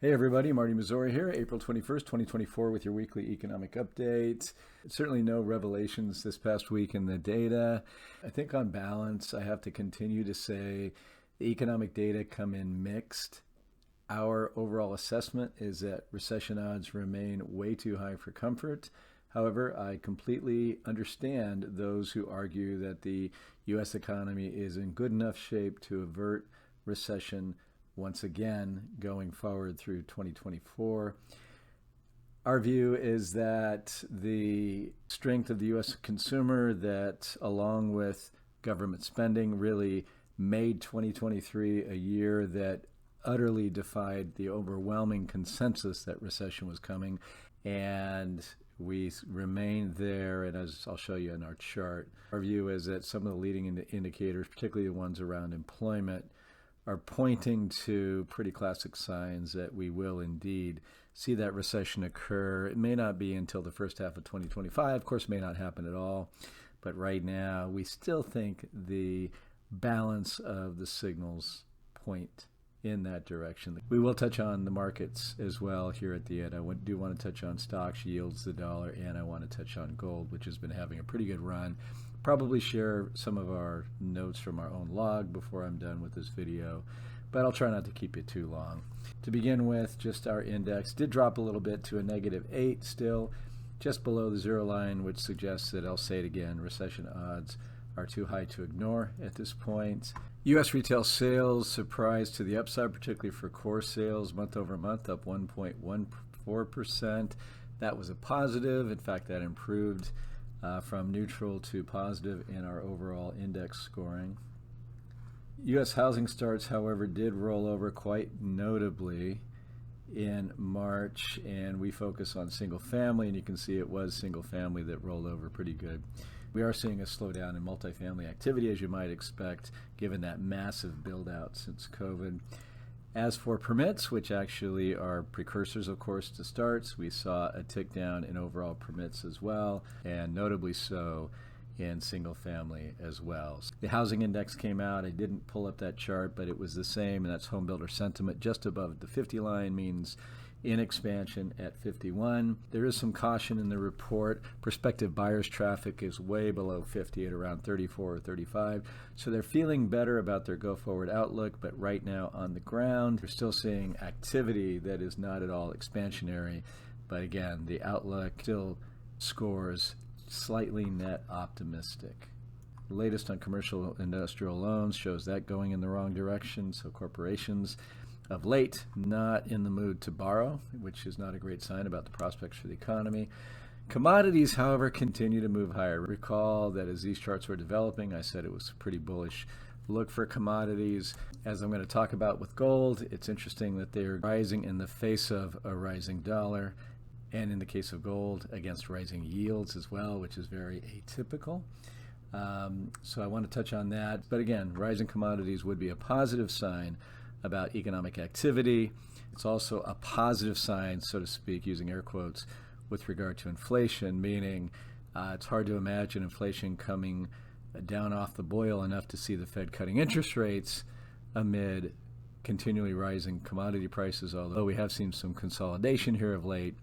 Hey everybody, Marty Mazzori here, April 21st, 2024 with your weekly economic update. Certainly no revelations this past week in the data. I think on balance, I have to continue to say the economic data come in mixed. Our overall assessment is that recession odds remain way too high for comfort. However, I completely understand those who argue that the U.S. economy is in good enough shape to avert recession once again going forward through 2024. Our view is that the strength of the U.S. consumer, that along with government spending, really made 2023 a year that utterly defied the overwhelming consensus that recession was coming, and we remain there. And as I'll show you in our chart, our view is that some of the leading indicators, particularly the ones around employment, are pointing to pretty classic signs that we will indeed see that recession occur. It may not be until the first half of 2025. Of course, it may not happen at all. But right now, we still think the balance of the signals point in that direction. We will touch on the markets as well here at the end. I do want to touch on stocks, yields, the dollar, and I want to touch on gold, which has been having a pretty good run. Probably share some of our notes from our own log before I'm done with this video, but I'll try not to keep it too long. To begin with, just our index did drop a little bit to a -8, still just below the zero line, which suggests that, I'll say it again, recession odds are too high to ignore at this point. U.S. retail sales surprised to the upside, particularly for core sales, month over month, up 1.14%. That was a positive. In fact, that improved from neutral to positive in our overall index scoring. U.S. housing starts, however, did roll over quite notably in March, and we focus on single family, and you can see it was single family that rolled over pretty good. We are seeing a slowdown in multifamily activity, as you might expect, given that massive build out since COVID. As for permits, which actually are precursors, of course, to starts, we saw a tick down in overall permits as well, and notably so in single family as well. The housing index came out. I didn't pull up that chart, but it was the same, and that's home builder sentiment just above the 50 line, means in expansion at 51. There is some caution in the report. Prospective buyers traffic is way below 50 at around 34 or 35. So they're feeling better about their go-forward outlook, but right now on the ground, we're still seeing activity that is not at all expansionary. But again, the outlook still scores slightly net optimistic. The latest on commercial industrial loans shows that going in the wrong direction. So corporations of late not in the mood to borrow, which is not a great sign about the prospects for the economy. Commodities, however, continue to move higher. Recall that as these charts were developing, I said it was a pretty bullish look for commodities. As I'm going to talk about with gold, it's interesting that they're rising in the face of a rising dollar, and in the case of gold, against rising yields as well, which is very atypical. So I want to touch on that. But again, rising commodities would be a positive sign about economic activity. It's also a positive sign, so to speak, using air quotes, with regard to inflation, meaning it's hard to imagine inflation coming down off the boil enough to see the Fed cutting interest rates amid continually rising commodity prices, although we have seen some consolidation here of late.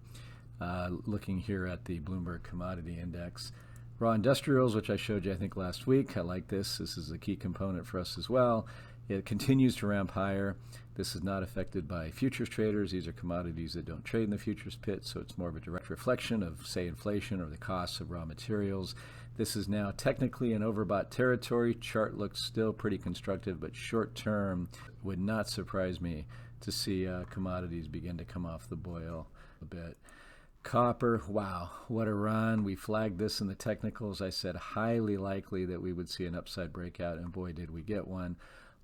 Looking here at the Bloomberg Commodity Index. Raw industrials, which I showed you, I think, last week. I like this. This is a key component for us as well. It continues to ramp higher. This is not affected by futures traders. These are commodities that don't trade in the futures pit, so it's more of a direct reflection of, say, inflation or the costs of raw materials. This is now technically in overbought territory. Chart looks still pretty constructive, but short term would not surprise me to see commodities begin to come off the boil a bit. Copper, wow, what a run. We flagged this in the technicals. I said highly likely that we would see an upside breakout, and boy, did we get one.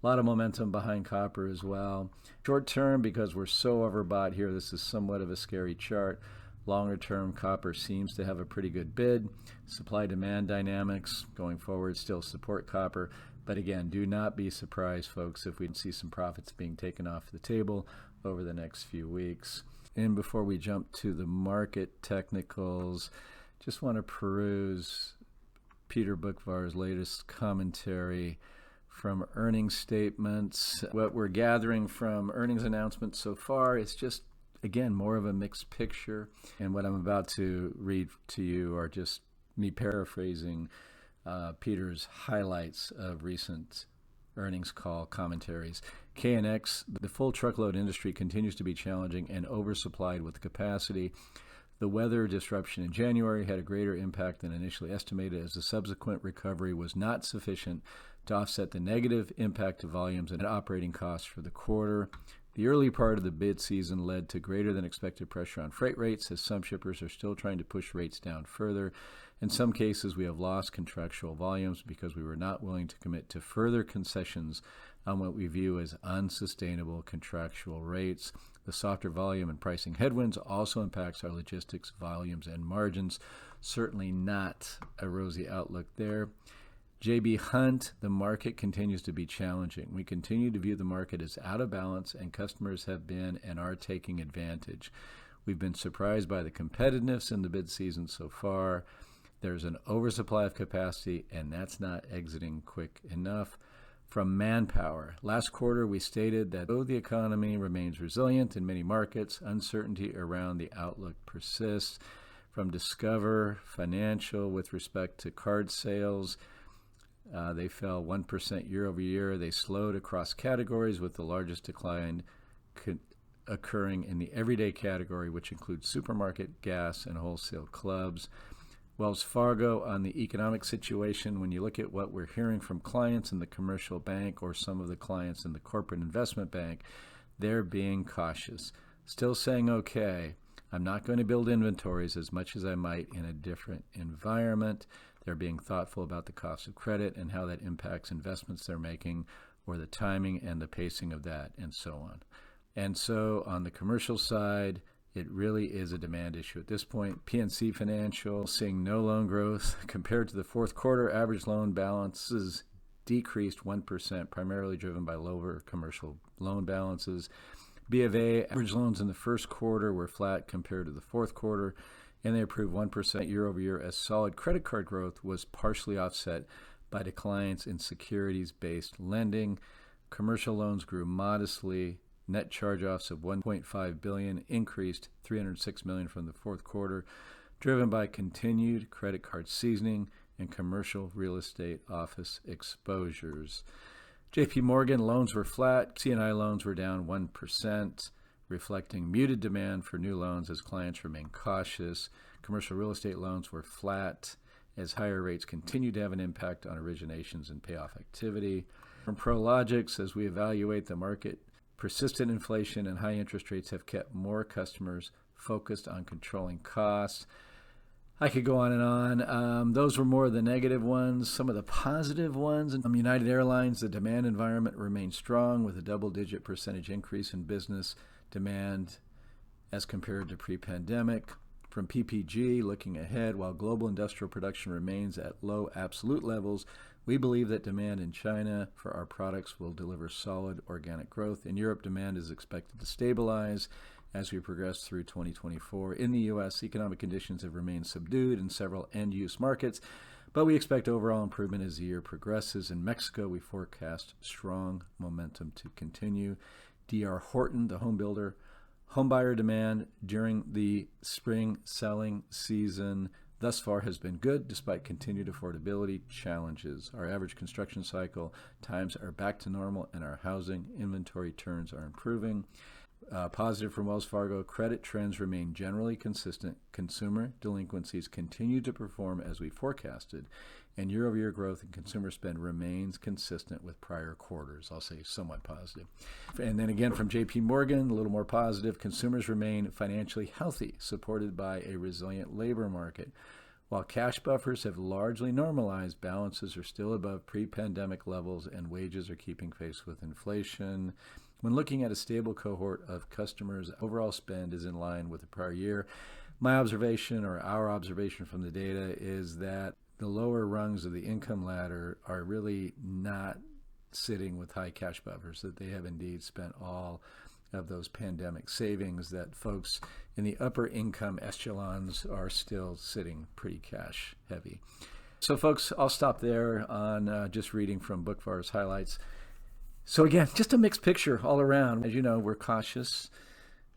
A lot of momentum behind copper as well. Short term, because we're so overbought here, this is somewhat of a scary chart. Longer term, copper seems to have a pretty good bid. Supply-demand dynamics going forward still support copper. But again, do not be surprised, folks, if we see some profits being taken off the table over the next few weeks. And before we jump to the market technicals, just want to peruse Peter Bookvar's latest commentary from earnings statements. What we're gathering from earnings announcements so far is just, again, more of a mixed picture. And what I'm about to read to you are just me paraphrasing Peter's highlights of recent earnings call commentaries. KNX, the full truckload industry continues to be challenging and oversupplied with capacity. The weather disruption in January had a greater impact than initially estimated, as the subsequent recovery was not sufficient to offset the negative impact of volumes and operating costs for the quarter. The early part of the bid season led to greater than expected pressure on freight rates, as some shippers are still trying to push rates down further. In some cases, we have lost contractual volumes because we were not willing to commit to further concessions on what we view as unsustainable contractual rates. The softer volume and pricing headwinds also impacts our logistics volumes and margins. Certainly not a rosy outlook there. JB Hunt, the market continues to be challenging. We continue to view the market as out of balance, and customers have been and are taking advantage. We've been surprised by the competitiveness in the bid season so far. There's an oversupply of capacity, and that's not exiting quick enough. From Manpower, last quarter we stated that though the economy remains resilient in many markets, uncertainty around the outlook persists. From Discover Financial, with respect to card sales, they fell 1% year over year. They slowed across categories, with the largest decline occurring in the everyday category, which includes supermarket, gas, and wholesale clubs. Wells Fargo, on the economic situation, when you look at what we're hearing from clients in the commercial bank or some of the clients in the corporate investment bank, they're being cautious. Still saying, okay, I'm not going to build inventories as much as I might in a different environment. They're being thoughtful about the cost of credit and how that impacts investments they're making, or the timing and the pacing of that, and so on. And so on the commercial side, it really is a demand issue at this point. PNC Financial seeing no loan growth. Compared to the fourth quarter, average loan balances decreased 1%, primarily driven by lower commercial loan balances. B of A, average loans in the first quarter were flat compared to the fourth quarter, and they improved 1% year over year, as solid credit card growth was partially offset by declines in securities-based lending. Commercial loans grew modestly. Net charge-offs of $1.5 billion increased $306 million from the fourth quarter, driven by continued credit card seasoning and commercial real estate office exposures. JP Morgan loans were flat. C&I loans were down 1%, reflecting muted demand for new loans as clients remain cautious. Commercial real estate loans were flat as higher rates continue to have an impact on originations and payoff activity. From Prologix, as we evaluate the market, persistent inflation and high interest rates have kept more customers focused on controlling costs. I could go on and on. Those were more of the negative ones. Some of the positive ones, from United Airlines, the demand environment remains strong, with a double-digit percentage increase in business demand as compared to pre-pandemic. From PPG, looking ahead, while global industrial production remains at low absolute levels, we believe that demand in China for our products will deliver solid organic growth. In Europe, demand is expected to stabilize as we progress through 2024. In the U.S., economic conditions have remained subdued in several end-use markets, but we expect overall improvement as the year progresses. In Mexico, we forecast strong momentum to continue. D.R. Horton, the home builder, homebuyer demand during the spring selling season thus far has been good, despite continued affordability challenges. Our average construction cycle times are back to normal, and our housing inventory turns are improving. Positive from Wells Fargo, credit trends remain generally consistent. Consumer delinquencies continue to perform as we forecasted, and year-over-year growth in consumer spend remains consistent with prior quarters. I'll say somewhat positive. And then again from JP Morgan, a little more positive. Consumers remain financially healthy, supported by a resilient labor market. While cash buffers have largely normalized, balances are still above pre-pandemic levels, and wages are keeping pace with inflation. When looking at a stable cohort of customers, overall spend is in line with the prior year. My observation, or our observation from the data, is that the lower rungs of the income ladder are really not sitting with high cash buffers, that they have indeed spent all of those pandemic savings, that folks in the upper income echelons are still sitting pretty cash heavy. So folks, I'll stop there on just reading from Bookvar's highlights. So again, just a mixed picture all around. As you know, we're cautious.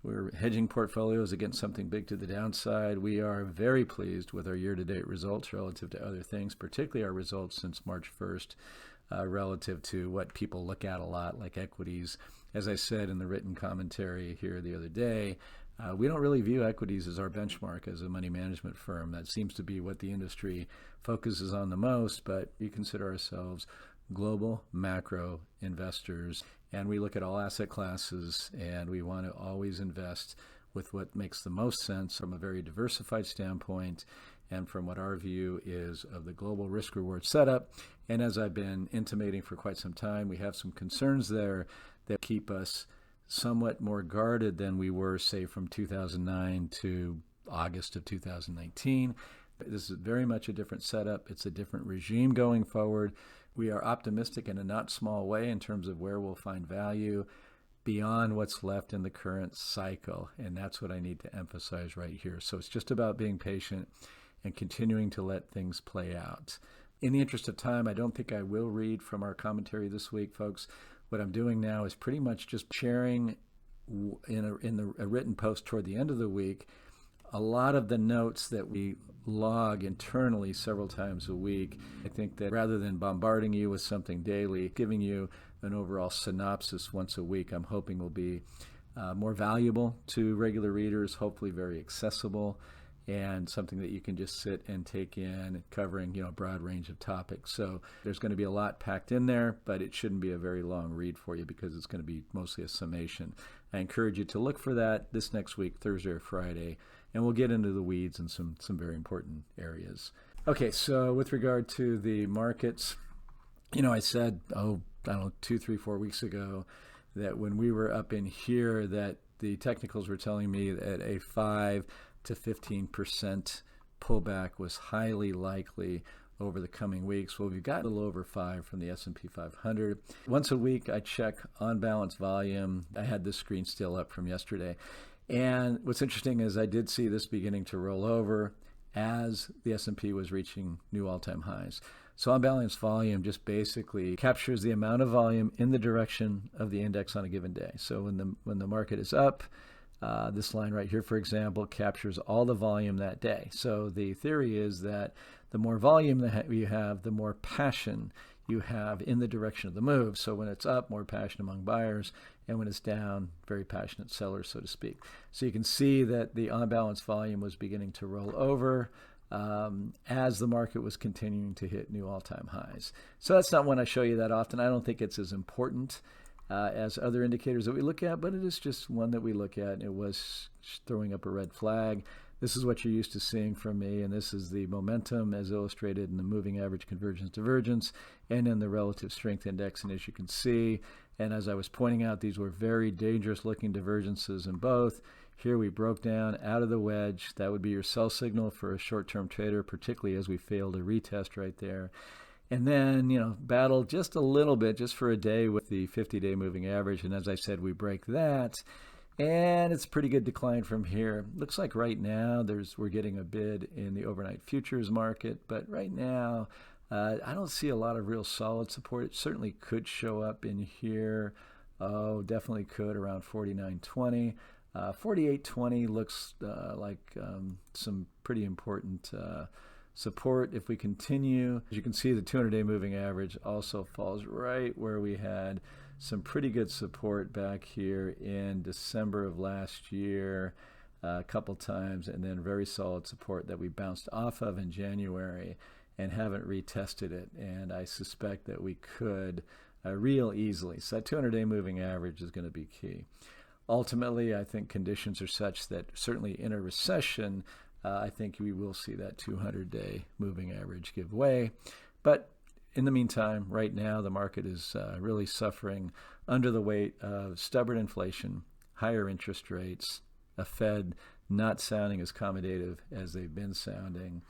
We're hedging portfolios against something big to the downside. We are very pleased with our year-to-date results relative to other things, particularly our results since March 1st, relative to what people look at a lot, like equities. As I said in the written commentary here the other day, we don't really view equities as our benchmark as a money management firm. That seems to be what the industry focuses on the most, but we consider ourselves global macro investors, and we look at all asset classes, and we want to always invest with what makes the most sense from a very diversified standpoint and from what our view is of the global risk-reward setup. And as I've been intimating for quite some time, we have some concerns there that keep us somewhat more guarded than we were, say, from 2009 to August of 2019. This is very much a different setup. It's a different regime going forward. We are optimistic in a not small way in terms of where we'll find value beyond what's left in the current cycle. And that's what I need to emphasize right here. So it's just about being patient and continuing to let things play out. In the interest of time, I don't think I will read from our commentary this week, folks. What I'm doing now is pretty much just sharing in a written post toward the end of the week a lot of the notes that we log internally several times a week. I think that rather than bombarding you with something daily, giving you an overall synopsis once a week, I'm hoping will be more valuable to regular readers, hopefully very accessible, and something that you can just sit and take in, covering a broad range of topics. So there's going to be a lot packed in there, but it shouldn't be a very long read for you because it's going to be mostly a summation. I encourage you to look for that this next week, Thursday or Friday, and we'll get into the weeds in some very important areas. Okay, so with regard to the markets, I said, I don't know, 2, 3, 4 weeks ago that when we were up in here that the technicals were telling me that a 5 to 15% pullback was highly likely over the coming weeks. Well, we've got a little over 5 from the S&P 500. Once a week, I check on balance volume. I had this screen still up from yesterday. And what's interesting is I did see this beginning to roll over as the S&P was reaching new all-time highs. So on balance volume just basically captures the amount of volume in the direction of the index on a given day. So when the market is up, this line right here, for example, captures all the volume that day. So the theory is that the more volume that you have, the more passion you have in the direction of the move. So when it's up, more passion among buyers, and when it's down, very passionate sellers, so to speak. So you can see that the on-balance volume was beginning to roll over as the market was continuing to hit new all-time highs. So that's not one I show you that often. I don't think it's as important as other indicators that we look at, but it is just one that we look at. It was throwing up a red flag. This is what you're used to seeing from me, and this is the momentum as illustrated in the moving average convergence divergence and in the relative strength index. And as you can see, and as I was pointing out, these were very dangerous looking divergences in both. Here we broke down out of the wedge. That would be your sell signal for a short-term trader, particularly as we failed to retest right there. And then, battle just a little bit, just for a day with the 50-day moving average. And as I said, we break that. And it's a pretty good decline from here. Looks like right now we're getting a bid in the overnight futures market. But right now, I don't see a lot of real solid support. It certainly could show up in here. Oh, definitely could around 49.20. 48.20 looks like some pretty important support if we continue. As you can see, the 200-day moving average also falls right where we had some pretty good support back here in December of last year a couple times, and then very solid support that we bounced off of in January and haven't retested it. And I suspect that we could real easily. So that 200-day moving average is going to be key. Ultimately, I think conditions are such that certainly in a recession, I think we will see that 200-day moving average give way. But in the meantime, right now, the market is really suffering under the weight of stubborn inflation, higher interest rates, a Fed not sounding as accommodative as they've been sounding.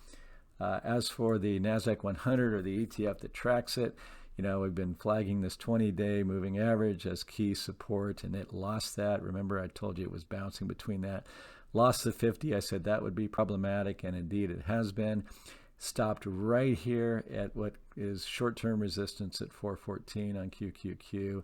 As for the NASDAQ 100 or the ETF that tracks it, we've been flagging this 20-day moving average as key support, and it lost that. Remember, I told you it was bouncing between that. Lost the 50. I said that would be problematic, and indeed it has been. stopped right here at what is short-term resistance at 414 on QQQ.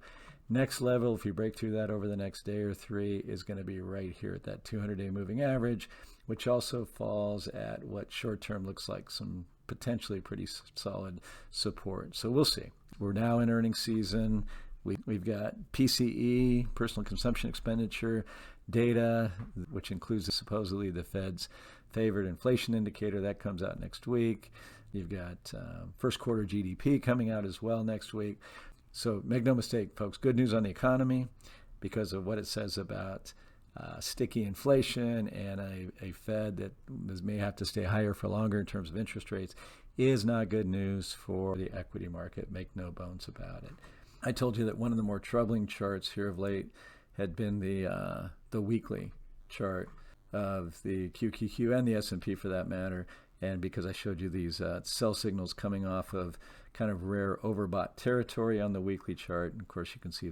Next level, if you break through that over the next day or three, is going to be right here at that 200-day moving average, which also falls at what short-term looks like some potentially pretty solid support. So we'll see. We're now in earnings season. We've got PCE, personal consumption expenditure data, which includes supposedly the Fed's favored inflation indicator. That comes out next week. You've got first quarter GDP coming out as well next week. So make no mistake, folks, good news on the economy because of what it says about sticky inflation and a Fed that may have to stay higher for longer in terms of interest rates is not good news for the equity market. Make no bones about it. I told you that one of the more troubling charts here of late had been the weekly chart of the QQQ and the S&P for that matter. And because I showed you these sell signals coming off of kind of rare overbought territory on the weekly chart. And of course, you can see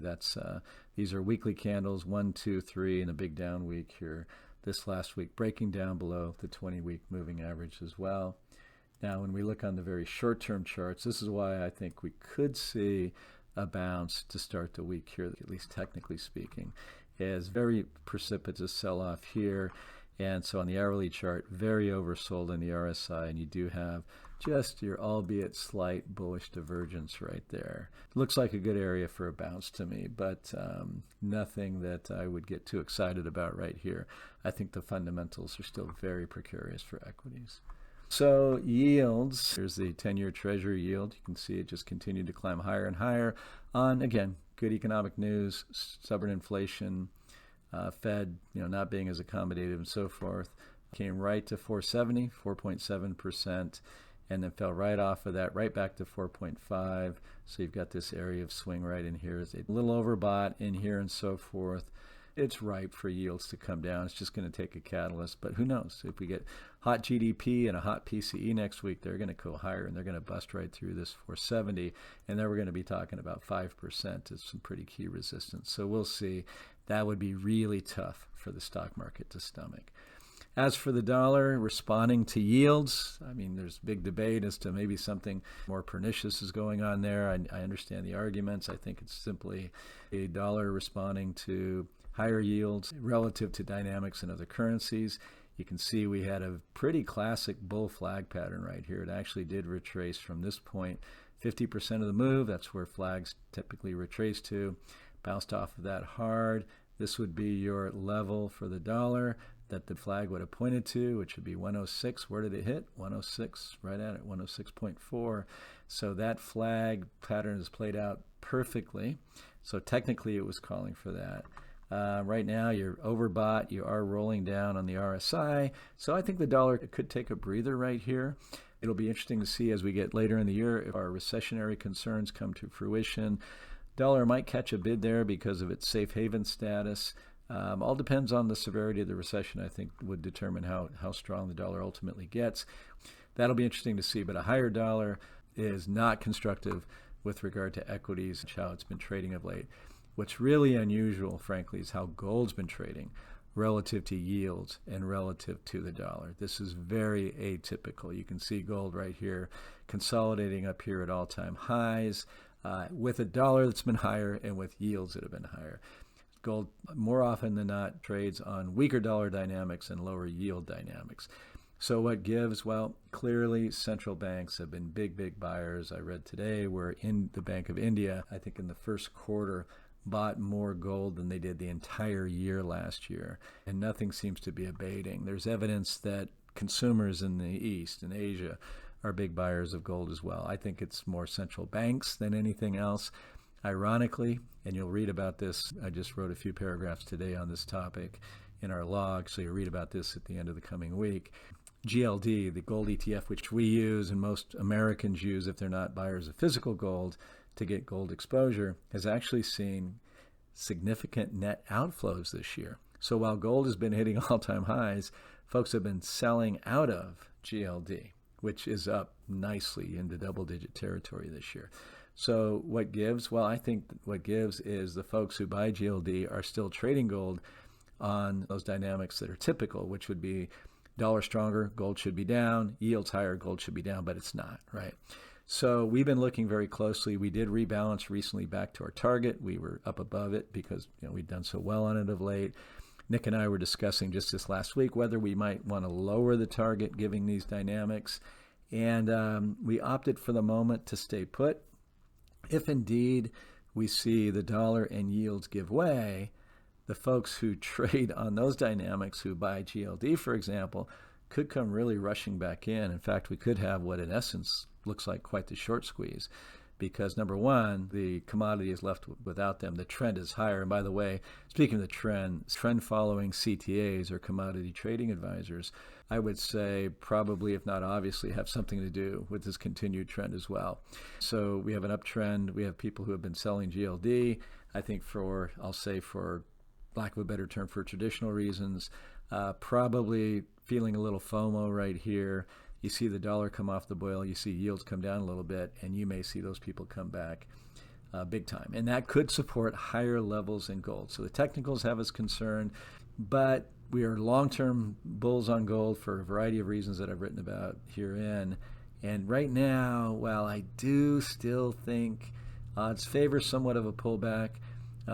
these are weekly candles, 1, 2, 3, and a big down week here this last week, breaking down below the 20-week moving average as well. Now, when we look on the very short-term charts, this is why I think we could see a bounce to start the week here, at least technically speaking. It has very precipitous sell-off here. And so on the hourly chart, very oversold in the RSI, and you do have just your albeit slight bullish divergence right there. Looks like a good area for a bounce to me, but nothing that I would get too excited about right here. I think the fundamentals are still very precarious for equities. So yields, here's the 10-year Treasury yield. You can see it just continued to climb higher and higher on, again, good economic news, stubborn inflation, Fed, not being as accommodative and so forth. Came right to 470, 4.7%, and then fell right off of that, right back to 4.5. So you've got this area of swing right in here. It's a little overbought in here and so forth. It's ripe for yields to come down. It's just going to take a catalyst, but who knows? If we get hot GDP and a hot PCE next week, they're going to go higher and they're going to bust right through this 470, and then we're going to be talking about 5% as some pretty key resistance. So we'll see. That would be really tough for the stock market to stomach. As for the dollar responding to yields, I mean, there's big debate as to maybe something more pernicious is going on there. I understand the arguments. I think it's simply a dollar responding to higher yields relative to dynamics in other currencies. You can see we had a pretty classic bull flag pattern right here. It actually did retrace from this point 50% of the move. That's where flags typically retrace to. Bounced off of that hard. This would be your level for the dollar that the flag would have pointed to, which would be 106. Where did it hit? 106, right at it, 106.4. So that flag pattern is played out perfectly. So technically it was calling for that. Right now you're overbought. You are rolling down on the RSI. So I think the dollar could take a breather right here. It'll be interesting to see as we get later in the year if our recessionary concerns come to fruition. Dollar might catch a bid there because of its safe haven status. All depends on the severity of the recession, I think, would determine how strong the dollar ultimately gets. That'll be interesting to see, but a higher dollar is not constructive with regard to equities and how it's been trading of late. What's really unusual, frankly, is how gold's been trading relative to yields and relative to the dollar. This is very atypical. You can see gold right here consolidating up here at all-time highs with a dollar that's been higher and with yields that have been higher. Gold, more often than not, trades on weaker dollar dynamics and lower yield dynamics. So what gives? Well, clearly central banks have been big buyers. I read today where in the Bank of India, I think in the first quarter, bought more gold than they did the entire year last year, and nothing seems to be abating. There's evidence that consumers in the East and Asia are big buyers of gold as well. I think it's more central banks than anything else. Ironically, and you'll read about this, I just wrote a few paragraphs today on this topic in our log, so you'll read about this at the end of the coming week. GLD, the gold ETF, which we use and most Americans use if they're not buyers of physical gold to get gold exposure, has actually seen significant net outflows this year. So while gold has been hitting all-time highs, folks have been selling out of GLD, which is up nicely into double-digit territory this year. So what gives? Well, I think what gives is the folks who buy GLD are still trading gold on those dynamics that are typical, which would be Dollar stronger, gold should be down. Yields higher, gold should be down, but it's not, right? So we've been looking very closely. We did rebalance recently back to our target. We were up above it because we'd done so well on it of late. Nick and I were discussing just this last week whether we might want to lower the target given these dynamics. And we opted for the moment to stay put. If indeed we see the dollar and yields give way, the folks who trade on those dynamics, who buy GLD, for example, could come really rushing back in. In fact, we could have what in essence looks like quite the short squeeze because, number one, the commodity is left without them. The trend is higher. And by the way, speaking of the trend following CTAs or commodity trading advisors, I would say probably, if not obviously, have something to do with this continued trend as well. So we have an uptrend. We have people who have been selling GLD, I think for lack of a better term, for traditional reasons, probably feeling a little FOMO right here. You see the dollar come off the boil, you see yields come down a little bit, and you may see those people come back big time. And that could support higher levels in gold. So the technicals have us concerned, but we are long-term bulls on gold for a variety of reasons that I've written about herein. And right now, while I do still think odds favor somewhat of a pullback,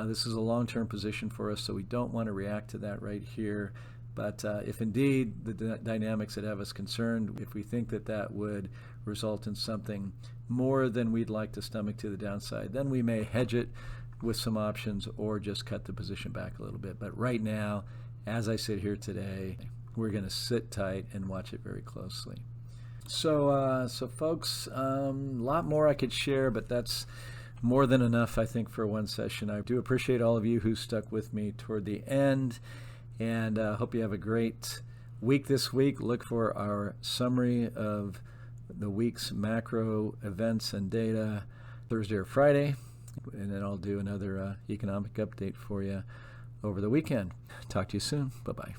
this is a long-term position for us, so we don't want to react to that right here. But if indeed the dynamics that have us concerned, if we think that that would result in something more than we'd like to stomach to the downside, then we may hedge it with some options or just cut the position back a little bit. But right now, as I sit here today, we're going to sit tight and watch it very closely. So folks, a lot more I could share, but that's more than enough, I think, for one session. I do appreciate all of you who stuck with me toward the end. And hope you have a great week this week. Look for our summary of the week's macro events and data Thursday or Friday. And then I'll do another economic update for you over the weekend. Talk to you soon. Bye-bye.